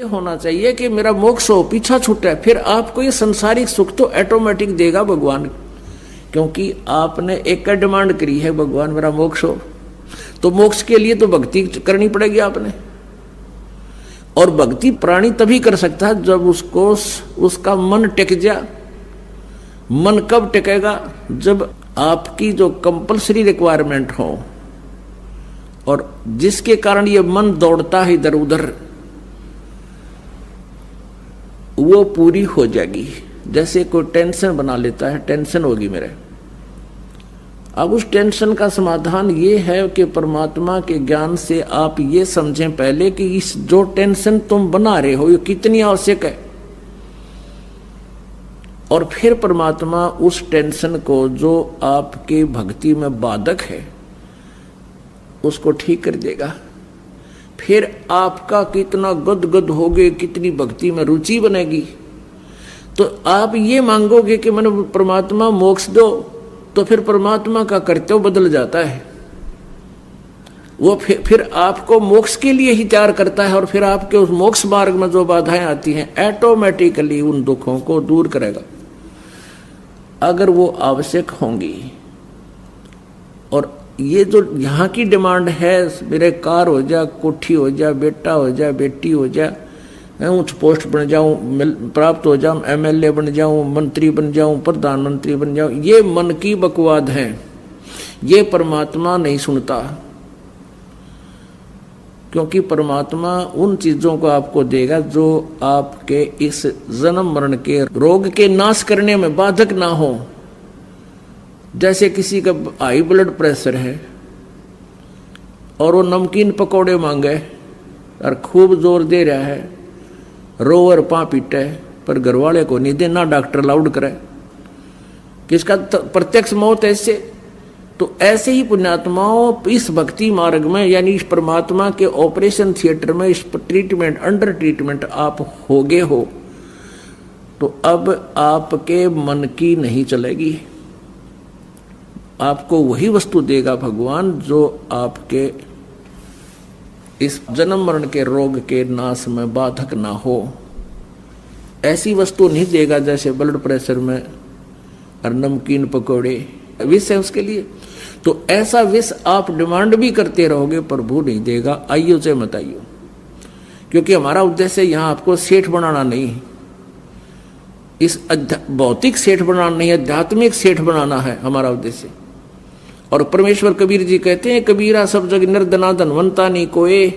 ये होना चाहिए कि मेरा मोक्ष हो, पीछा छूटे, फिर आपको ये संसारिक सुख तो ऑटोमेटिक देगा भगवान, क्योंकि आपने एक का डिमांड करी है, भगवान मेरा मोक्ष हो। तो मोक्ष के लिए तो भक्ति करनी पड़ेगी आपने, और भक्ति प्राणी तभी कर सकता है जब उसको उसका मन टिक जा। मन कब टिकेगा? जब आपकी जो कंपल्सरी रिक्वायरमेंट हो और जिसके कारण ये मन दौड़ता है इधर उधर, वो पूरी हो जाएगी। जैसे कोई टेंशन बना लेता है, टेंशन होगी मेरे, अब उस टेंशन का समाधान ये है कि परमात्मा के ज्ञान से आप ये समझें पहले कि इस जो टेंशन तुम बना रहे हो ये कितनी आवश्यक है, और फिर परमात्मा उस टेंशन को जो आपके भक्ति में बाधक है उसको ठीक कर देगा। फिर आपका कितना गदगद होगे, कितनी भक्ति में रुचि बनेगी। तो आप ये मांगोगे कि मैंने परमात्मा मोक्ष दो, तो फिर परमात्मा का कर्तव्य बदल जाता है। वो फिर आपको मोक्ष के लिए ही तैयार करता है, और फिर आपके उस मोक्ष मार्ग में जो बाधाएं आती हैं ऑटोमेटिकली उन दुखों को दूर करेगा, अगर वो आवश्यक होंगी। और ये जो यहाँ की डिमांड है, मेरे कार हो जा, कोठी हो जा, बेटा हो जा, बेटी हो जा, उच्च पोस्ट बन जाऊं, प्राप्त हो जाऊं, एमएलए बन जाऊं, मंत्री बन जाऊं, प्रधानमंत्री बन जाऊं, ये मन की बकवाद है, ये परमात्मा नहीं सुनता। क्योंकि परमात्मा उन चीजों को आपको देगा जो आपके इस जन्म मरण के रोग के नाश करने में बाधक ना हो। जैसे किसी का हाई ब्लड प्रेशर है और वो नमकीन पकौड़े मांगे और खूब जोर दे रहा है, रोवर पा पीटे, पर घर वाले को नहीं देना, डॉक्टर लाउड करे, किसका प्रत्यक्ष मौत ऐसे। तो ऐसे ही पुण्यात्माओं इस भक्ति मार्ग में, यानी इस परमात्मा के ऑपरेशन थिएटर में, इस ट्रीटमेंट अंडर ट्रीटमेंट आप होगे हो, तो अब आपके मन की नहीं चलेगी। आपको वही वस्तु देगा भगवान जो आपके इस जन्म मरण के रोग के नाश में बाधक ना हो। ऐसी वस्तु नहीं देगा जैसे ब्लड प्रेशर में और नमकीन पकौड़े विष है उसके लिए। तो ऐसा विष आप डिमांड भी करते रहोगे, प्रभु नहीं देगा। आइयो से मत आइयो, क्योंकि हमारा उद्देश्य यहाँ आपको सेठ बनाना नहीं, इस भौतिक सेठ बनाना नहीं, आध्यात्मिक सेठ बनाना है हमारा उद्देश्य। और परमेश्वर कबीर जी कहते हैं, कबीरा सब जग निर्धना धनवंता नहीं कोए,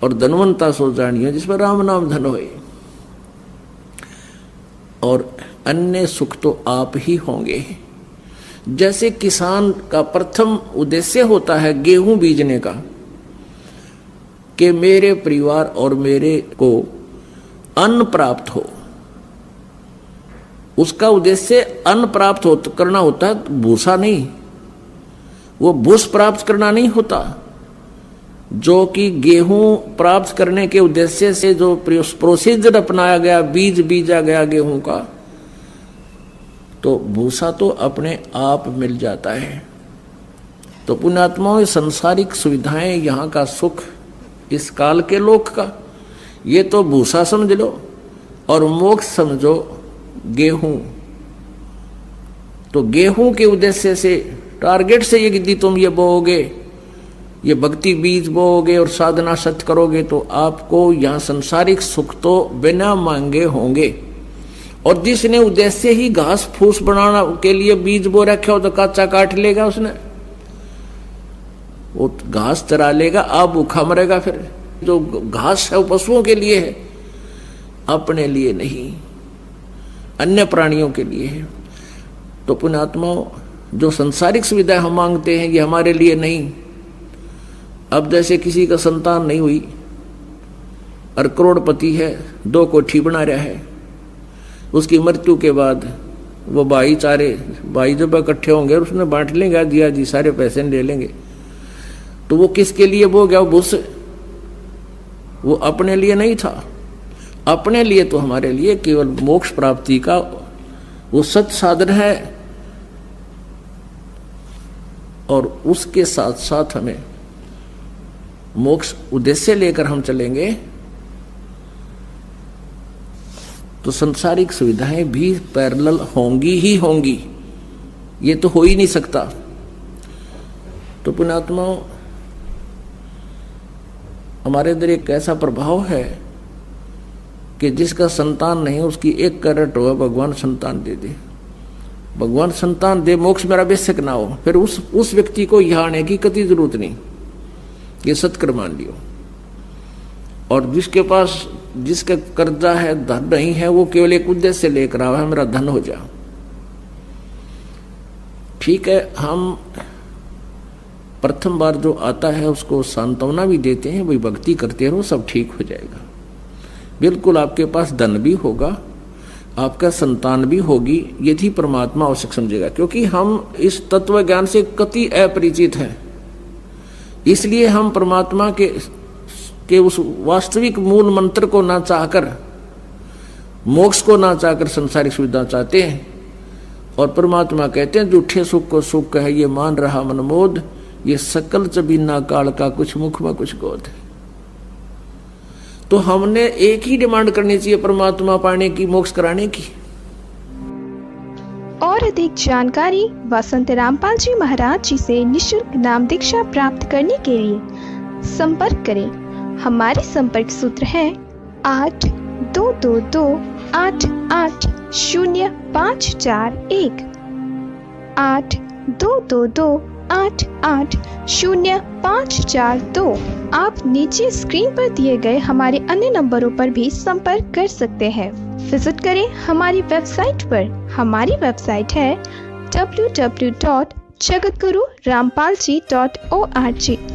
और धनवंता सो जानियो जिस पर राम नाम धन होए। और अन्य सुख तो आप ही होंगे। जैसे किसान का प्रथम उद्देश्य होता है गेहूं बीजने का, कि मेरे परिवार और मेरे को अन्न प्राप्त हो, उसका उद्देश्य अन्न प्राप्त करना होता है, भूसा नहीं। वो भूस प्राप्त करना नहीं होता, जो कि गेहूं प्राप्त करने के उद्देश्य से जो प्रोसीजर अपनाया गया, बीज बीजा गया गेहूं का, तो भूसा तो अपने आप मिल जाता है। तो पुण्यात्माओं, संसारिक सुविधाएं, यहाँ का सुख, इस काल के लोक का, ये तो भूसा समझ लो, और मोक्ष समझो गेहूं। तो गेहूं के उद्देश्य से, टारगेट से यदि तुम ये बोओगे, ये भक्ति बीज बोओगे और साधना सत्य करोगे, तो आपको यहाँ संसारिक सुख तो बिना मांगे होंगे। और जिसने उद्देश्य ही घास फूस बनाना के लिए बीज बो रखा हो, तो कच्चा काट लेगा उसने, वो घास चरा लेगा, आप भूखा मरेगा। फिर जो घास है वो पशुओं के लिए है, अपने लिए नहीं, अन्य प्राणियों के लिए है। तो पुण्यात्माओं, जो संसारिक सुविधा हम मांगते हैं ये हमारे लिए नहीं। अब जैसे किसी का संतान नहीं हुई और करोड़पति है, 2 कोठी बना रहा है, उसकी मृत्यु के बाद वो भाई जब इकट्ठे होंगे उसने बांट लेंगे, दिया जी सारे पैसे ले लेंगे। तो वो किसके लिए वो गया भूस, वो अपने लिए नहीं था। अपने लिए तो हमारे लिए केवल मोक्ष प्राप्ति का वो सत साधन है, और उसके साथ साथ हमें मोक्ष उद्देश्य लेकर हम चलेंगे तो संसारिक सुविधाएं भी पैरेलल होंगी ही होंगी, ये तो हो ही नहीं सकता। तो पुण्यात्माओं, हमारे अंदर एक ऐसा प्रभाव है कि जिसका संतान नहीं उसकी एक करट हो, भगवान संतान दे दे, भगवान संतान दे, मोक्ष मेरा बेशक ना हो, फिर उस व्यक्ति को यहाँ आने की कति जरूरत नहीं, ये सत्कर मान लियो। और जिसके पास जिसका कर्जा है, धन नहीं है, वो केवल एक उद्देश्य से लेकर आया है, मेरा धन हो जा। ठीक है, हम प्रथम बार जो आता है उसको सांत्वना भी देते हैं, वही भक्ति करते रहो, सब ठीक हो जाएगा। बिल्कुल आपके पास धन भी होगा, आपका संतान भी होगी, यदि परमात्मा आवश्यक समझेगा। क्योंकि हम इस तत्व ज्ञान से कति अपरिचित हैं, इसलिए हम परमात्मा के उस वास्तविक मूल मंत्र को ना चाहकर, मोक्ष को ना चाहकर संसारिक सुविधा चाहते हैं। और परमात्मा कहते हैं झूठे सुख को सुख है, ये मान रहा मनमोद, ये सकल चबीना काल का, कुछ मुख में कुछ गोद है। तो हमने एक ही डिमांड करनी चाहिए परमात्मा पाने की, मोक्ष कराने की। और अधिक जानकारी व संत रामपाल जी महाराज जी से निःशुल्क नाम दीक्षा प्राप्त करने के लिए संपर्क करें। हमारे संपर्क सूत्र है 8222880541 8222880542। आप नीचे स्क्रीन पर दिए गए हमारे अन्य नंबरों पर भी संपर्क कर सकते हैं। विजिट करें हमारी वेबसाइट पर। हमारी वेबसाइट है www.jagatgururampalji.org।